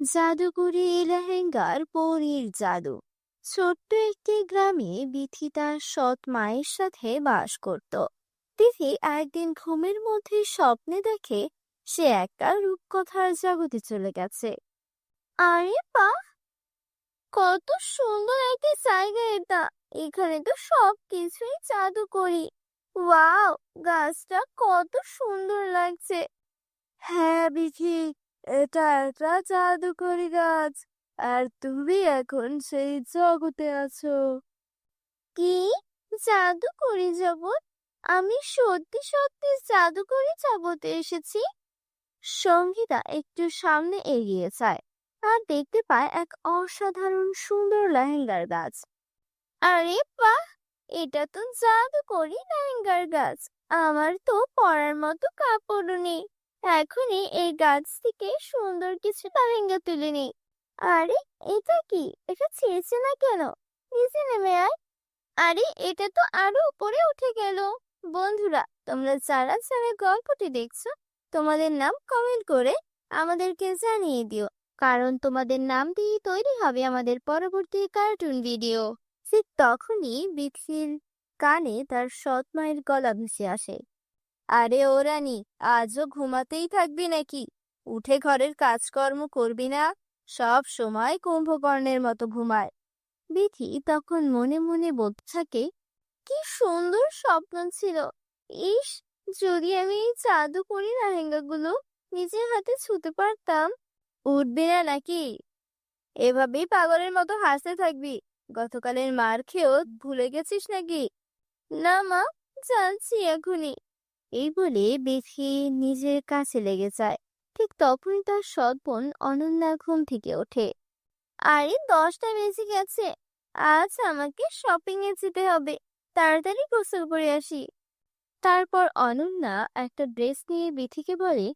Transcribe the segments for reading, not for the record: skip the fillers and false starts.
জাদুকরি লেহেঙ্গার পরীর জাদু। ছোট্ট একটি গ্রামে বিথি তার সৎ মায়ের সাথে বাস করত। তিথি একদিন ঘুমের মধ্যে স্বপ্নে দেখে সে একটা রূপকথার জগতে চলে গেছে। আরে বাহ, কত সুন্দর একটা জায়গা এটা! এখানে তো সবকিছুই জাদুকরি। ওয়াও, গাছটা কত সুন্দর লাগছে। হ্যাঁ বিথি, এটা একটা জাদুকরি গাছ, আর তুমি এখন সেই জগতে আছো। কি? জাদুকরি জগৎ? আমি সত্যি সত্যি জাদুকরি জগতে এসেছি। সঙ্গীতা একটু সামনে এগিয়ে যায় আর দেখতে পায় এক অসাধারণ সুন্দর লেহেঙ্গার গাছ। আরে বাহ, এটা তো জাদুকরি লেহেঙ্গার গাছ। আমার তো পরার মতো কাপড়ও নেই। এখনই এই গাছ থেকে সুন্দর কিছু লেহেঙ্গা তুলে নেই। আরে, এটা কি? এটা ছিঁড়ছে না কেন? নিচে নেমে আয়। আরে, এটা তো আরো উপরে উঠে গেল। বন্ধুরা, তোমরা যারা যারা গল্পটি দেখছো, তোমাদের নাম কমেন্ট করে আমাদেরকে জানিয়ে দিও, কারণ তোমাদের নাম দিয়ে তৈরি হবে আমাদের পরবর্তী কার্টুন ভিডিও। ঠিক তখনই বিথির কানে তার সৎ মায়ের গলা ভেসে আসে। আরে ও রানী, আজও ঘুমাতেই থাকবি নাকি? উঠে ঘরের কাজকর্ম করবি না? সব সময় কুম্ভকর্ণের মতো ঘুমায়। বিথি তখন মনে মনে বলতে থাকে, কি সুন্দর স্বপ্ন ছিল। ইস, যদি আমি এই জাদুকরি লেহেঙ্গাগুলো নিজের হাতে ছুঁতে পারতাম। উঠবি না নাকি? এভাবেই পাগলের মতো হাসতে থাকবি? গতকালের মার খেয়েও ভুলে গেছিস নাকি? না মা, যাচ্ছি এখনই। এই বলে বিথি নিজের কাছে লেগে যায়। ঠিক তখনই তার সৎ বোন অনন্যা ঘুম থেকে ওঠে। আরে, 10টা বেজে গেছে। আজ আমাকে শপিং এ যেতে হবে। তাড়াতাড়ি গোসল করে আসি। তারপর অনন্যা একটা ড্রেস নিয়ে বিথিকে বলে,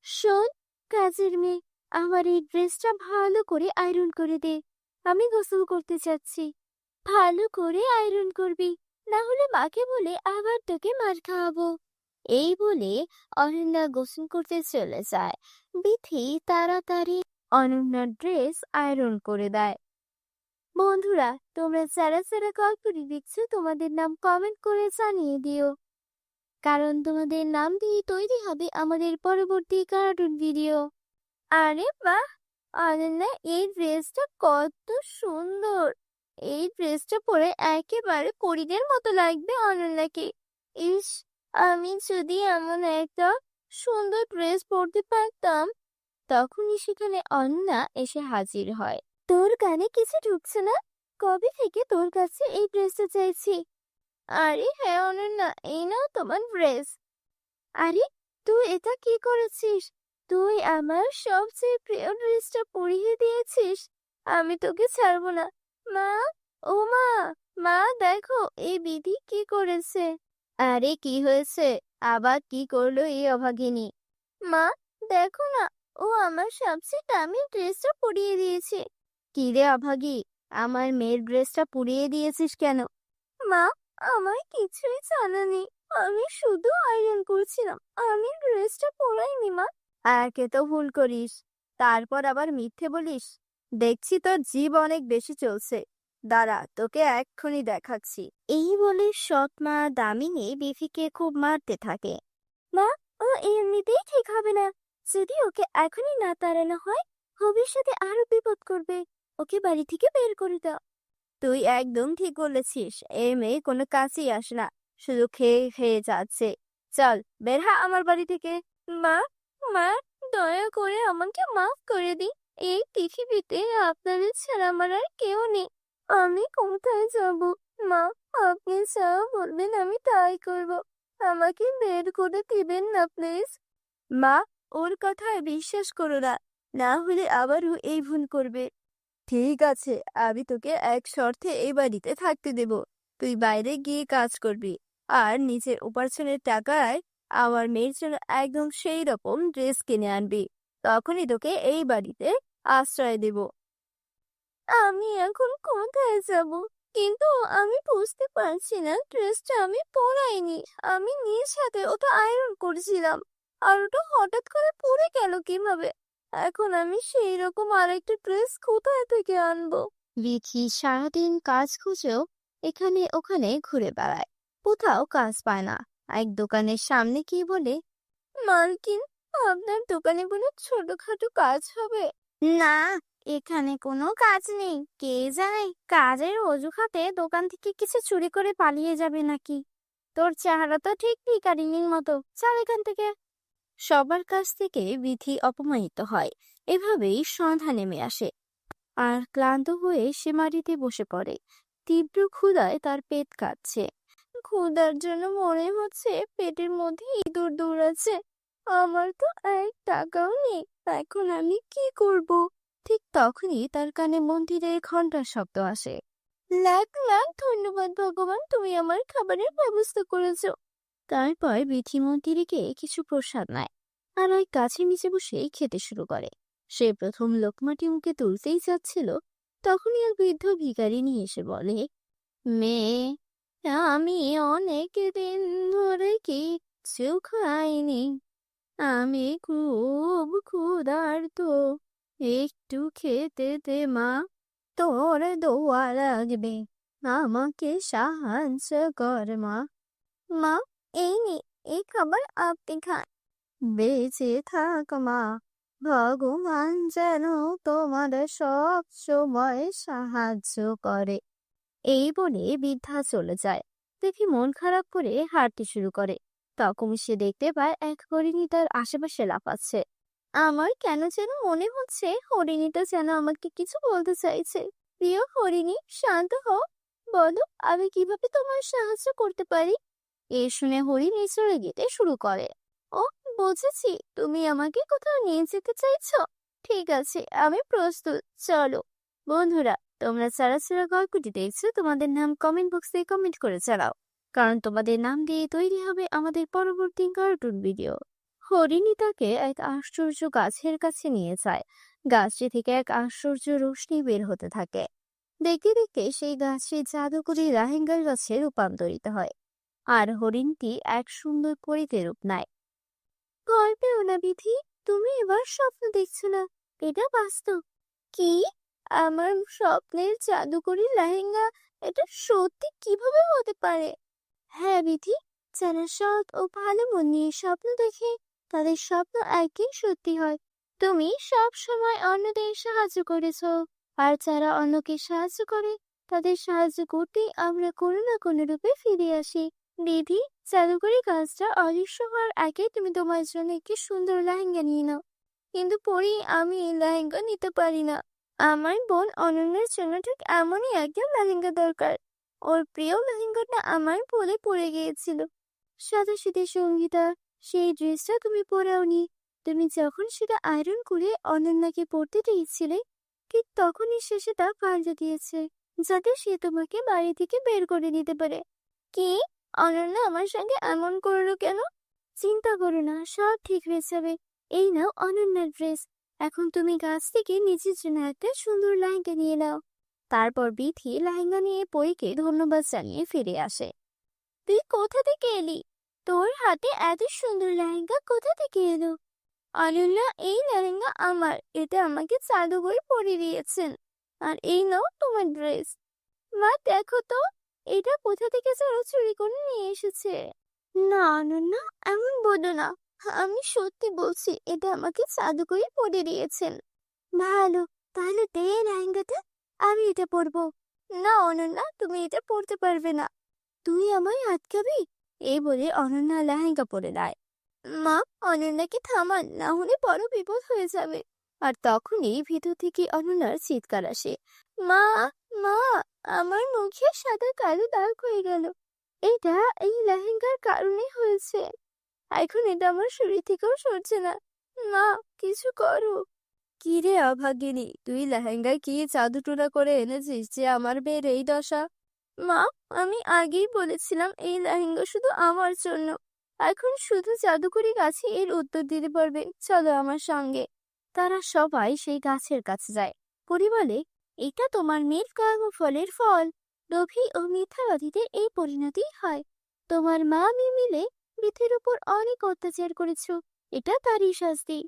শোন কাজের মেয়ে, আমার এই ড্রেসটা ভালো করে আয়রন করে দে। আমি গোসল করতে চাচ্ছি। ভালো করে আয়রন করবি, না হলে মাকে বলে আবার তোকে মার খাওয়াবো। এই বলে অনন্যা গোসল করতে চলে যায়। বিথি তাড়াতাড়ি অনন্যার ড্রেস আয়রন করে দেয়। বন্ধুরা, তোমরা যারা যারা গল্পটি দেখছো, তোমাদের নাম কমেন্ট করে জানিয়ে দিও, কারণ তোমাদের নাম দিয়ে তৈরি হবে আমাদের পরবর্তী কার্টুন ভিডিও। আরে বাহ, অনন্যা, এই ড্রেসটা কত সুন্দর! এই ড্রেসটা পরে একেবারে পরীদের মতো লাগবে অনন্যাকে। ইস, আমি যদি এমন একটা সুন্দর ড্রেস পরতে পারতাম। তখনই সেখানে অনন্যা এসে হাজির হয়। তোর কানে কিছু ঢুকছে না? কবে থেকে তোর কাছে এই ড্রেসটা চাইছি। আরে হ্যাঁ অনন্যা, এই নাও তোমার ড্রেস। আরে, তুই এটা কি করেছিস? তুই আমার সবচেয়ে প্রিয় ড্রেসটা পরিয়ে দিয়েছিস। আমি তোকে ছাড়বো না। মা, ও মা, মা দেখো এই বিধি কি করেছে। আরে কি হয়েছে? আবার কি করলো এই অভাগিনী? মা, দেখো না, ও আমার সবচেয়ে দামি ড্রেসটা পরিয়ে দিয়েছে। কি রে অভাগী, আমার মেয়ের ড্রেসটা পুড়িয়ে দিয়েছিস কেন? মা, আমায় কিছুই জানানি। আমি শুধু আয়রন করছিলাম। আমি ড্রেসটা পরাইনি মা। একে তো ভুল করিস, তারপর আবার মিথ্যে বলিস। দেখছি তোর জিভ অনেক বেশি চলছে। দাঁড়া, তোকে এক্ষুনি দেখাচ্ছি। এই বলে সৎ মা দামিনী বিথিকে খুব মারতে থাকে। মা, ও এমনিতেই ঠিক হবে না। যদি ওকে এখনই না তাড়ানো হয়, ভবিষ্যতে আরো বিপদ করবে। ওকে বাড়ি থেকে বের করে দাও। তুই একদম ঠিক বলেছিস, এই মেয়ে কোনো কাজই আসে না, শুধু খেয়ে খেয়ে যাচ্ছে। চল বের হ আমার বাড়ি থেকে। মা, মা, দয়া করে আমাকে মাফ করে দিন। এই পৃথিবীতে আপনাদের ছাড়া আমার আর কেউ নেই। আমি কোথায় যাব? মা, আপনি যা বলবেন আমি তাই করব। আমাকে বের করে দিবেন না প্লিজ। মা, ওর কথায় বিশ্বাস করো না, না হলে আবারও এই ভুল করবে। ঠিক আছে, আমি তোকে এক শর্তে এই বাড়িতে থাকতে দেব। তুই বাইরে গিয়ে কাজ করবি, আর নিজের উপার্জনের টাকায় আমার মেয়ের জন্য একদম সেই রকম ড্রেস কিনে আনবি। তখনই তোকে এই বাড়িতে আশ্রয় দেব। আমি এখন কোথায় যাব? কিন্তু আমি বুঝতে পারছি না, ড্রেসটা আমি পরাইনি। আমি নিজ হাতে ওটা আয়রন করেছিলাম, আর ওটা হঠাৎ করে পড়ে গেল কিভাবে? এখন আমি সেই রকম আরেকটা ড্রেস কোথায় থেকে আনবো? বিথি সারাদিন কাজ খুঁজেও এখানে ওখানে ঘুরে বেড়ায়, কোথাও কাজ পায় না। এক দোকানের সামনে গিয়ে বলে, মালকিন, আপনার দোকানে কোনো ছোটখাটো কাজ হবে? না, এখানে কোনো কাজ নেই। কে জানে কাজের অজুহাতে দোকান থেকে কিছু চুরি করে পালিয়ে যাবে নাকি। তোর চেহারা তো ঠিক ভিখারিনীর মতো, চল এখান থেকে। সবার কাছ থেকে বিথি অপমানিত হয়। এভাবেই সন্ধ্যা নেমে আসে, আর ক্লান্ত হয়ে সে মাটিতে বসে পড়ে। তীব্র ক্ষুধায় তার পেট কাঁপছে। ক্ষুধার জন্য মনে হচ্ছে পেটের মধ্যে ইঁদুর দৌড়াচ্ছে। আমার তো 1 টাকাও নেই, এখন আমি কি করব? ঠিক তখনই তার কানে মন্দিরের ঘন্টার শব্দ আসে। লাখ লাখ ধন্যবাদ ভগবান, তুমি আমার খাবারের ব্যবস্থা করেছো। তারপর বিথি মন্দিরকে কিছু প্রসাদ নেয়, আর ওই গাছের নিচে বসে খেতে শুরু করে। সে প্রথম লোকমাটি মুখে তুলতেই যাচ্ছিল, তখনই এক বৃদ্ধ ভিখারিনী এসে বলে, মেয়ে, আমি অনেক দিন ধরে কিচ্ছু খাইনি। আমি খুব ক্ষুধার্ত, একটু খেতে দে মা, তোর দোয়া লাগবে, আমাকে সাহায্য কর মা। মা, এই নে, এই খাবার আপনি খান। বেঁচে থাক মা, ভগবান যেন তোমার সব সময় সাহায্য করে। এই বলে বৃদ্ধা চলে যায়। দেখি মন খারাপ করে হাঁটতে শুরু করে। তখন সে দেখতে পায় এক হরিণী তার আশেপাশে লাফাচ্ছে। আমার কেন যেন মনে হচ্ছে হরিণীটা যেন আমাকে কিছু বলতে চাইছে। প্রিয় হরিণী, শান্ত হও, বলো আমি কিভাবে তোমার সাহায্য করতে পারি। এ শুনে হরিণী চলে যেতে শুরু করে। ও, বুঝেছি, তুমি আমাকে কোথাও নিয়ে যেতে চাইছো। ঠিক আছে, আমি প্রস্তুত, চলো। বন্ধুরা, তোমরা যারা যারা গল্পটি দেখছো, তোমাদের নাম কমেন্ট বক্সে কমেন্ট করে জানাও, কারণ তোমাদের নাম দিয়ে তৈরি হবে আমাদের পরবর্তী কার্টুন ভিডিও। হরিণী তাকে এক আশ্চর্য গাছের কাছে নিয়ে যায়। গাছটি থেকে এক আশ্চর্য রোশনি বের হতে থাকে। দেখতে দেখতে সেই গাছটি জাদুকরি রাহেঙ্গার গাছে রূপান্তরিত হয়, আর হরিণটি এক সুন্দর পরীতে রূপ নেয়। গল্পেও না বিধি, তুমি এবার স্বপ্ন দেখছো না, এটা বাস্তব। কি? আমার স্বপ্নের জাদুকরি লেহেঙ্গা, এটা সত্যি কিভাবে হতে পারে? হ্যাঁ বিধি, যারা সৎ ও ভালো মন নিয়ে স্বপ্ন দেখে, তাদের স্বপ্ন একই সত্যি হয়। তুমি সব সময় অন্যদের সাহায্য করেছো, আর যারা অন্যকে সাহায্য করে, তাদের সাহায্য করতেই আমরা কোনো না কোনো রূপে ফিরে আসি। বিধি, জাদুকরি কাজটা অদৃশ্য হওয়ার আগে তুমি তোমার জন্য একটি সুন্দর লেহেঙ্গা নিয়ে নাও। কিন্তু পরি, আমি এই লেহেঙ্গা নিতে পারি না। আমার বোন অনন্যার জন্য ঠিক এমনই একটা লেহেঙ্গা দরকার। ওর প্রিয় লেহেঙ্গাটা আমার ভুলে পড়ে গিয়েছিল। সাদাসিধে সঙ্গীতা, সেই ড্রেসটা তুমি পরাওনি। তুমি যখন সেটা আয়রন করে অনন্যাকে পরতে দিয়েছিলে, ঠিক তখনই সে সেটা পাল্টে দিয়েছে, যাতে সে তোমাকে বাড়ি থেকে বের করে দিতে পারে। কি? অনন্যা আমার সঙ্গে এমন করলো কেন? চিন্তা করো না, সব ঠিক হয়ে যাবে। এই নাও অনন্যার ড্রেস। এখন তুমি গাছ থেকে নিজের জন্য একটা সুন্দর লেহেঙ্গা নিয়ে নাও। তারপর বিথি লেহেঙ্গা নিয়ে পরীকে ধন্যবাদ জানিয়ে ফিরে আসে। তুই কোথা থেকে এলি? তোর হাতে এত সুন্দর লেহেঙ্গা কোথা থেকে এলো? অনন্যা, এই লেহেঙ্গা আমার, এটা আমাকে জাদুকর পরিয়ে দিয়েছেন। আর এই নাও তোমার ড্রেস। মা, দেখো তো, এটা কোথা থেকে যেন চুরি করে নিয়ে এসেছে। না অনন্যা, এমন বলো না, আমি সত্যি বলছি, এটা আমাকে জাদুকরই পরিয়ে দিয়েছেন। ভালো, তাহলে দে এই লেহেঙ্গাটা, আমি এটা পরবো। না অনন্যা, তুমি এটা পরতে পারবে না। তুই আমায় আটকাবি? এই বলে অনন্যা লেহেঙ্গা পরে দেয়। মা, অনন্যাকে থামান, না হলে বড় বিপদ হয়ে যাবে। আর তখনই ভিতর থেকে অনন্যার চিৎকার আসে। মা, মা, আমার মুখে সাদা কালো দাগ হয়ে গেল। এটা এই লেহেঙ্গার কারণে হয়েছে। এখন এটা আমার শরীর থেকেও সরছে না। মা, কিছু করো। কি রে অভাগিনী, তুই লেহেঙ্গায় কি জাদুটোনা করে এনেছিস যে আমার মেয়ের এই দশা? মা, আমি আগেই বলেছিলাম এই লেহেঙ্গা শুধু আমার জন্য। এখন শুধু জাদুকরি গাছে এর উত্তর দিতে পারবে, চলো আমার সঙ্গে। তারা সবাই সেই গাছের কাছে যায়। পরি বলে, এটা তোমার মেয়ের কর্মফলের ফল। লোভী ও মিথ্যাবাদীদের এই পরিণতি হয়। তোমার মা আমি মিলে পৃথিবীর উপর অনেক অত্যাচার করেছো, এটা তারই শাস্তি।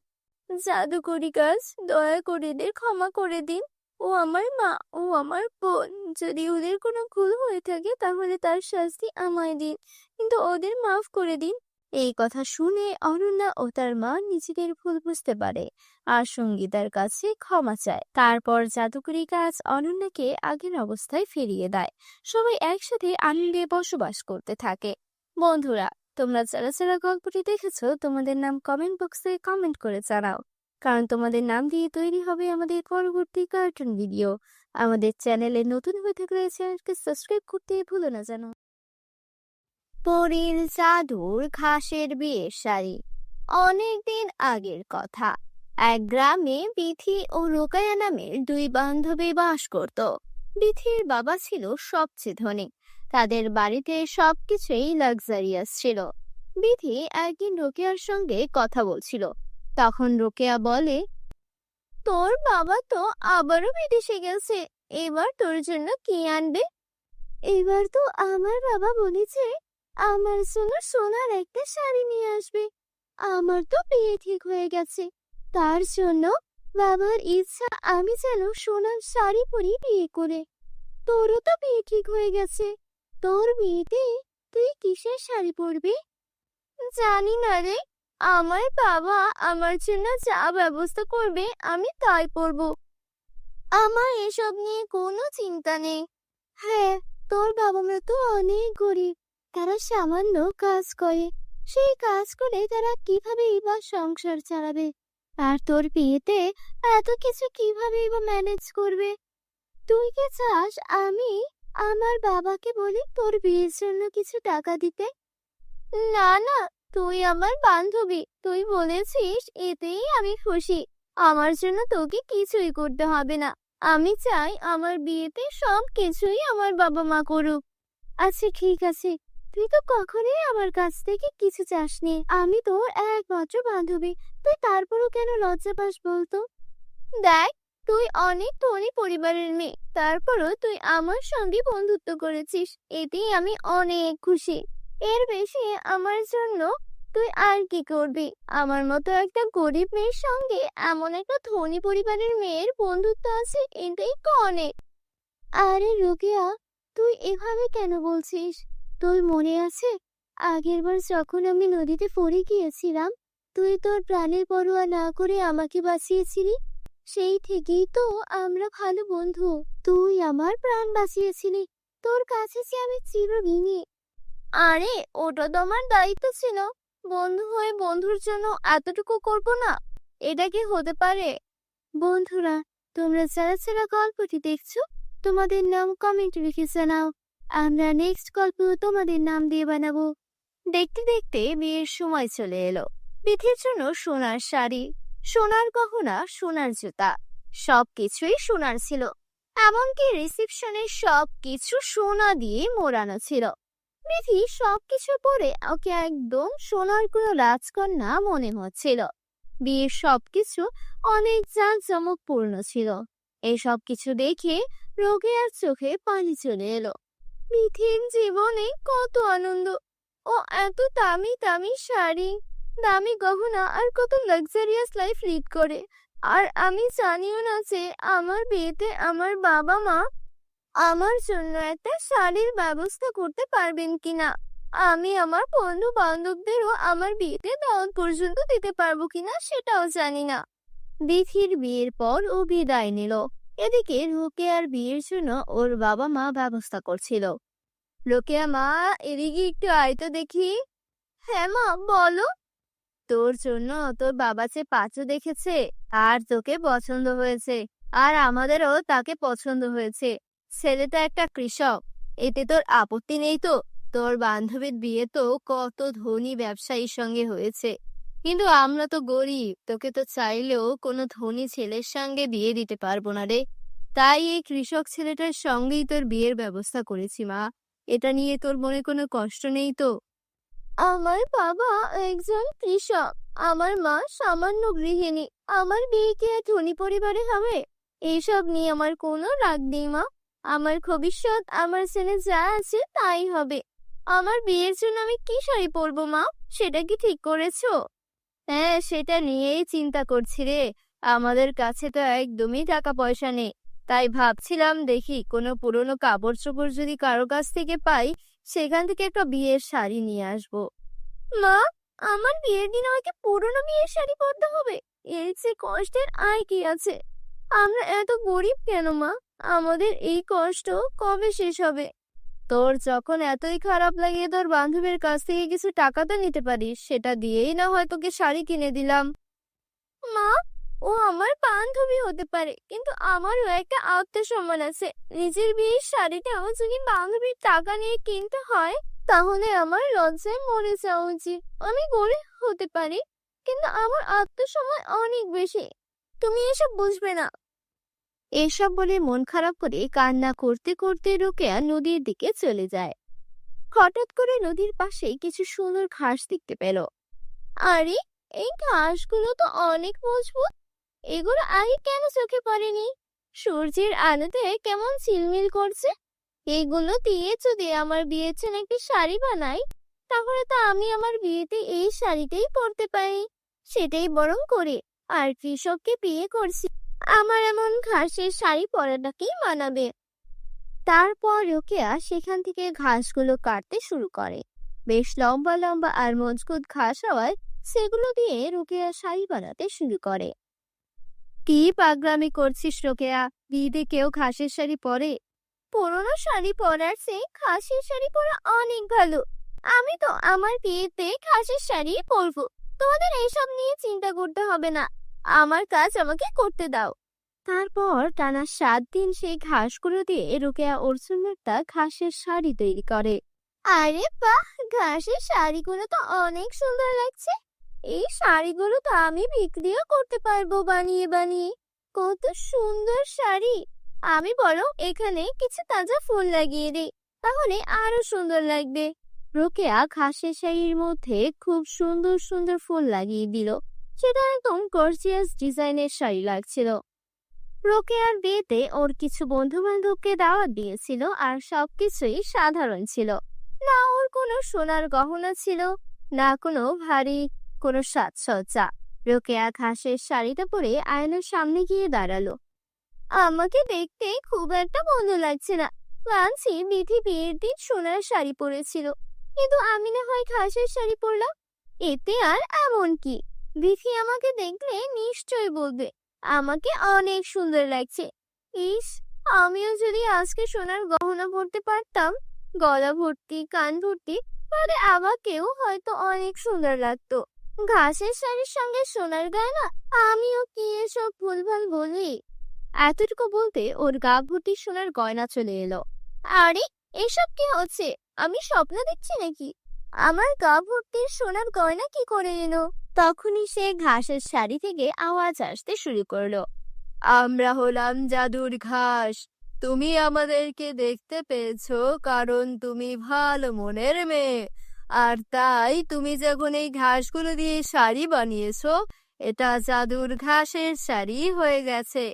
জাদুকরি গাছ, দয়া করে এদের ক্ষমা করে দিন। ও আমার মা, ও আমার বোন। যদি ওদের কোনো ভুল হয়ে থাকে তাহলে তার শাস্তি আমায় দিন, কিন্তু ওদের মাফ করে দিন। এই কথা শুনে অনন্যা ও তার মা নিজেদের ভুল বুঝতে পারে আর সঙ্গীতার কাছে ক্ষমা চায়। তারপর জাদুকরি গাছ অনন্যাকে আগের অবস্থায় ফিরিয়ে দেয়। সবাই একসাথে আনন্দে বসবাস করতে থাকে। বন্ধুরা, তোমরা যারা যারা গল্পটি দেখেছো তোমাদের নাম কমেন্ট বক্সে কমেন্ট করে জানাও, কারণ তোমাদের নাম দিয়ে তৈরি হবে আমাদের পরবর্তী কার্টুন ভিডিও। আমাদের চ্যানেলে নতুন হয়ে থাকলে চ্যানেলকে সাবস্ক্রাইব করতে ভুলো না যেন। পরীর জাদুর ঘাসের বিয়ের শাড়ি। অনেকদিন আগের কথা। এক গ্রামে বিথি ও রোকায়া নামের দুই বান্ধবী বাস করত। বিথির বাবা ছিল সবচেয়ে ধনী। তাদের বাড়িতে সবকিছুই লাক্সারিয়াস ছিল। বিথি একদিন রোকেয়ার সঙ্গে কথা বলছিল। তখন রোকেয়া বলে, তোর বাবা তো আবারও বিদেশে গেছে, এবার তোর জন্য কি আনবে? এবার তো আমার বাবা বলেছে আমার জন্য সোনার একটা শাড়ি নিয়ে আসবে। আমার তো বিয়ে ঠিক হয়ে গেছে, তার জন্য বাবার ইচ্ছা আমি যেন সোনার শাড়ি পরি বিয়ে করে। তোরও তো বিয়ে ঠিক হয়ে গেছে, তোর বিয়েতে তুই কিসের শাড়ি পরবি? জানি না রে, আমার বাবা আমার জন্য যা ব্যবস্থা করবে আমি তাই পরবো। আমার এসব নিয়ে কোনো চিন্তা নেই। হ্যাঁ, তোর বাবা মা তো অনেক গরিব, তারা সামান্য কাজ করে। সেই কাজ করে তারা কিভাবেই বা সংসার চালাবে? আর তোর বিয়েতে এত কিছু কিভাবেই বা ম্যানেজ করবে? তুই কি চাস আমি আমার বাবাকে বলি তোর বিয়ের জন্য কিছু টাকা দিতে? না না, তুই আমার বান্ধবী, তুই বলেছিস, এতেই আমি খুশি। আমার জন্য তোকে কিছুই করতে হবে না। আমি চাই আমার বিয়েতে সব কিছুই আমার বাবা মা করুক। আচ্ছা ঠিক আছে, তুই তো কখনোই আমার কাছ থেকে কিছু চাসনি। আমি তোর একমাত্র বান্ধবী, তুই তারপরও কেন লজ্জা পাস বলতো? দেখ, তুই অনেক ধনী পরিবারের মেয়ে, তারপরও তুই আমার সঙ্গে বন্ধুত্ব করেছিস, এতেই আমি অনেক খুশি। এর বেশি আমার জন্য তুই আর কি করবি? আমার মতো একটা গরিব মেয়ের সঙ্গে এমন একটা ধনী পরিবারের মেয়ের বন্ধুত্ব আছে, এটাই তো অনেক। আরে রোকেয়া, তুই এভাবে কেন বলছিস? তোর মনে আছে আগের বার যখন আমি নদীতে পড়ে গিয়েছিলাম, তুই তোর প্রাণের পরোয়া না করে আমাকে বাঁচিয়েছিলি? সেই থেকেই তো আমরা ভালো বন্ধু। তুই আমার প্রাণ বাঁচিয়েছিলি, তোর কাছে যে আমি চিরঋণী। আরে ওটা তো আমার দায়িত্ব ছিল। বন্ধু হয়ে বন্ধুর জন্য এতটুকু করব না, এটা কি হতে পারে? বন্ধুরা, তোমরা যারা যারা গল্পটি দেখছো তোমাদের নাম কমেন্টে লিখে জানাও। আমরা নেক্সট গল্প তোমাদের নাম দিয়ে বানাবো। দেখতে দেখতে বিয়ের সময় চলে এলো। বিথির জন্য সোনার শাড়ি, সোনার গহনা, সোনার জুতা, সবকিছুই সোনার ছিল। এমনকি রিসেপশনের সবকিছু সোনা দিয়ে মোড়ানো ছিল। বিথি সবকিছু পরে ওকে একদম সোনার কোনো রাজকন্যা মনে হচ্ছিল। বিয়ের সবকিছু অনেক জাঁকজমকপূর্ণ ছিল। এই সব কিছু দেখে রোকেয়ার চোখে পানি চলে এলো। মিথির জীবনে কত আনন্দ! ও এত দামি দামি শাড়ি, দামি গহনা আর কত লাক্সারিয়াস লাইফ লিড করে। আর আমি জানিও না যে আমার বিয়েতে আমার বাবা মা আমার জন্য একটা শাড়ির ব্যবস্থা করতে পারবেন কিনা। আমি আমার বন্ধু বান্ধবদেরও আমার বিয়েতে দাওয়াত পর্যন্ত দিতে পারবো কিনা সেটাও জানি না। বিথির বিয়ের পর ও বিদায় নিল। এদিকে রোকেয়ার বিয়ের জন্য ওর বাবা মা ব্যবস্থা করছিল। রোকেয়া মা, এদিকে একটু আয় তো দেখি। হ্যাঁ মা, বলো। তোর জন্য তোর বাবা যে পাত্র দেখেছে আর তোকে পছন্দ হয়েছে, আর আমাদেরও তাকে পছন্দ হয়েছে। ছেলেটা একটা কৃষক, এতে তোর আপত্তি নেই তো? তোর বান্ধবীর বিয়ে তো কত ধনী ব্যবসায়ীর সঙ্গে হয়েছে, কিন্তু আমরা তো গরিব, তোকে তো চাইলেও কোনো ধনী ছেলের সঙ্গে বিয়ে দিতে পারবো না রে। তাই এই কৃষক ছেলেটার সঙ্গেই তোর বিয়ের ব্যবস্থা করেছি মা। এটা নিয়ে তোর মনে কোনো কষ্ট নেই তো? আমার বাবা একজন কৃষক, আমার মা সামান্য গৃহিণী। আমার বিয়ে কি আর ধনী পরিবারে হবে? এইসব নিয়ে আমার কোনো রাগ নেই মা। আমার ভবিষ্যৎ আমার ছেলে যা আছে তাই হবে। আমার বিয়ের জন্য আমি কি শাড়ি পরবো মা, সেটা কি ঠিক করেছো? হ্যাঁ, সেটা নিয়েই চিন্তা করছি রে। আমাদের কাছে তো একদমই টাকা পয়সা নেই। তাই ভাবছিলাম দেখি কোনো পুরনো কাপড়-চোপড় যদি কারো কাছ থেকে পাই, সেখান থেকে একটা বিয়ের শাড়ি নিয়ে আসবো। মা, আমার বিয়ের দিন আমাকে পুরনো বিয়ের শাড়ি পরতে হবে? এর যে কষ্টের আর কি আছে? আমরা এত গরিব কেন মা? আমাদের এই কষ্ট কবে শেষ হবে? তোর যখন এতই খারাপ লাগে তোর বান্ধবীর কাছ থেকে কিছু টাকা তো নিতে পারিস, সেটা দিয়েই না হয় তোকে শাড়ি কিনে দিলাম। মা, ও আমার বান্ধবী হতে পারে, কিন্তু আমারও একটা আত্মসম্মান আছে। নিজের বিয়ের শাড়িটাও যদি বান্ধবীর টাকা নিয়ে কিনতে হয়, তাহলে আমার লজ্জায় মরে যাওয়া উচিত। আমি গরিব হতে পারি, কিন্তু আমার আত্মসম্মান অনেক বেশি। তুমি এসব বুঝবে না। এসব বলে মন খারাপ করে কান্না করতে করতে রোকেয়া নদীর দিকে চলে যায়। হঠাৎ করে নদীর পাশেই কিছু সুন্দর ঘাস দেখতে পেল। আরে, এই ঘাসগুলো তো অনেক মজবুত। এগুলো আগে কেন চোখে পড়েনি? সূর্যের আলোতে কেমন ঝিলমিল করছে। এগুলো দিয়ে যদি আমার বিয়ের জন্য একটি শাড়ি বানাই, তাহলে তো আমি আমার বিয়েতে এই শাড়িটাই পরতে পারি। সেটাই বরং করে। আর কৃষককে বিয়ে করছি, আমার এমন ঘাসের শাড়ি পরাটাকেই মানাবে। তারপর রোকেয়া সেখান থেকে ঘাসগুলো কাটতে শুরু করে। বেশ লম্বা লম্বা আর মজবুত ঘাস হওয়ায় সেগুলো দিয়ে রোকেয়া শাড়ি বানাতে শুরু করে। কি পাগলামি করছিস রোকেয়া? বিয়েতে কেউ ঘাসের শাড়ি পরে? পুরোনো শাড়ি পরার চেয়ে ঘাসের শাড়ি পরা অনেক ভালো। আমি তো আমার বিয়েতে ঘাসের শাড়ি পরবো। তোমাদের এইসব নিয়ে চিন্তা করতে হবে না। আমার কাজ আমাকে করতে দাও। তারপর টানা 7 দিন সেই ঘাসগুলো দিয়ে রোকেয়া ওর জন্য একটা ঘাসের শাড়ি তৈরি করে। আরে বাহ, ঘাসের শাড়িগুলো তো অনেক সুন্দর লাগছে। এই শাড়িগুলো তো আমি বিক্রিও করতে পারবো বানিয়ে বানিয়ে। কত সুন্দর শাড়ি! আমি বরং এখানে কিছু তাজা ফুল লাগিয়ে দিই, তাহলে আরো সুন্দর লাগবে। রোকেয়া ঘাসের শাড়ির মধ্যে খুব সুন্দর সুন্দর ফুল লাগিয়ে দিল। সেটা একদম গর্জিয়াস ডিজাইনের শাড়ি লাগছিল। রোকেয়ার বিয়েতে ওর কিছু বন্ধু বান্ধবকে দাওয়াত দিয়েছিল, আর সবকিছুই সাধারণ ছিল। না ওর কোনো সোনার গহনা ছিল, না কোনো ভারী কোনো সাজসজ্জা। রোকেয়া ঘাসের শাড়িটা পরে আয়নার সামনে গিয়ে দাঁড়ালো। আমাকে দেখতে খুব একটা ভালো লাগছে না। মানছি বিধি বিয়ের দিন সোনার শাড়ি পরেছিল, কিন্তু আমি না হয় ঘাসের শাড়ি পরলাম। এতে আর এমন কি? বিধি আমাকে দেখলে নিশ্চয় বলবে আমাকে অনেক সুন্দর লাগছে। ইস, আমিও যদি আজকে সোনার গহনা পরতে পারতাম, গলা ভর্তি কান ভর্তি, তাহলে আমাকেও হয়তো অনেক সুন্দর লাগতো। ঘাসের শাড়ির সঙ্গে সোনার গয়না, আমিও কি এসব ভুলভাল বলি? এতটুকু বলতে ওর গা ভর্তি সোনার গয়না চলে এলো। আরে, এসব কি হচ্ছে? আমি স্বপ্ন দেখছি নাকি? আমার গা ভর্তি সোনার গয়না কি করে এলো? তখনই সে ঘাসের শাড়ি থেকে আওয়াজ আসতে শুরু করলো। আমরা হলাম জাদুর ঘাস। তুমি আমাদেরকে দেখতে পেয়েছো কারণ তুমি ভালো মনের মেয়ে। আর তাই তুমি যখন এই ঘাসগুলো দিয়ে শাড়ি বানিয়েছো, এটা জাদুর ঘাসের শাড়ি হয়ে গেছে।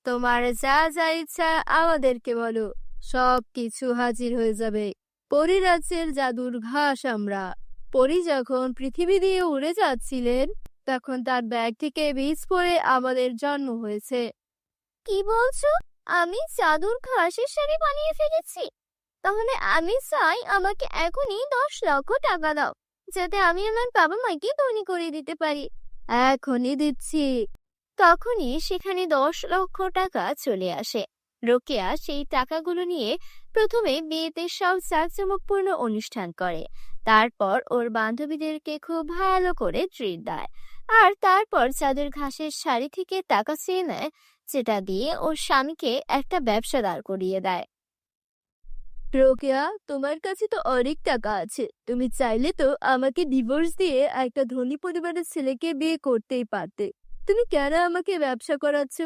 তোমার যা যা ইচ্ছা আমাদেরকে বলো, সব কিছু হাজির হয়ে যাবে। পরিরাজ্যের জাদুর ঘাস আমরা। পরি যখন পৃথিবী দিয়ে উড়ে যাচ্ছিলেন, তখন তার ব্যাগ থেকে বীজ পড়ে আমাদের জন্ম হয়েছে। কি বলছো? আমি জাদুর ঘাসের শাড়ি বানিয়ে ফেলেছি? তাহলে আমি চাই আমাকে এখনই 10 লক্ষ টাকা দাও, যাতে আমি আমার বাবা মাকে ধনী করে দিতে পারি। এখনই দিচ্ছি। তখনই সেখানে 10 লক্ষ টাকা চলে আসে। রোকেয়া সেই টাকাগুলো নিয়ে প্রথমে বিয়েতে সব জাঁকজমকপূর্ণ অনুষ্ঠান করে। তারপর ওর বান্ধবীদেরকে খুব ভালো করে ট্রিট দেয়। আর তারপর চাঁদের ঘাসের শাড়ি থেকে টাকা চেয়ে নেয়, যেটা দিয়ে ওর স্বামীকে একটা ব্যবসা দাঁড় করিয়ে দেয়। রোকেয়া, তোমার কাছে তো অনেক টাকা আছে। তুমি চাইলে তো আমাকে ডিভোর্স দিয়ে একটা ধনী পরিবারের ছেলেকে বিয়ে করতেই পারতে। তুমি কেন আমাকে ব্যবসা করাচ্ছ?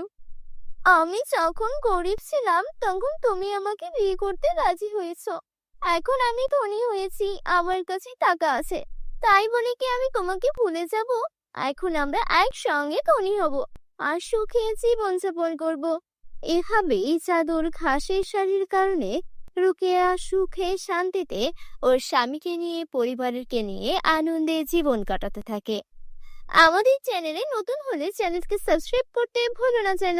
আমি যখন গরিব ছিলাম তখন তুমি আমাকে বিয়ে করতে রাজি হয়েছো। এখন আমি ধনী হয়েছি, আমার কাছে টাকা আছে, তাই বলে কি আমি তোমাকে ভুলে যাব? এখন আমরা একসঙ্গে ধনী হব আর সুখে জীবন যাপন করব। এভাবেই জাদুর ঘাসের শাড়ির কারণে রোকেয়া সুখে শান্তিতে ওর স্বামীকে নিয়ে পরিবারকে নিয়ে আনন্দে জীবন কাটাতে থাকে। আমাদের চ্যানেলে নতুন হলে চ্যানেলকে সাবস্ক্রাইব করতে ভুলো না যেন।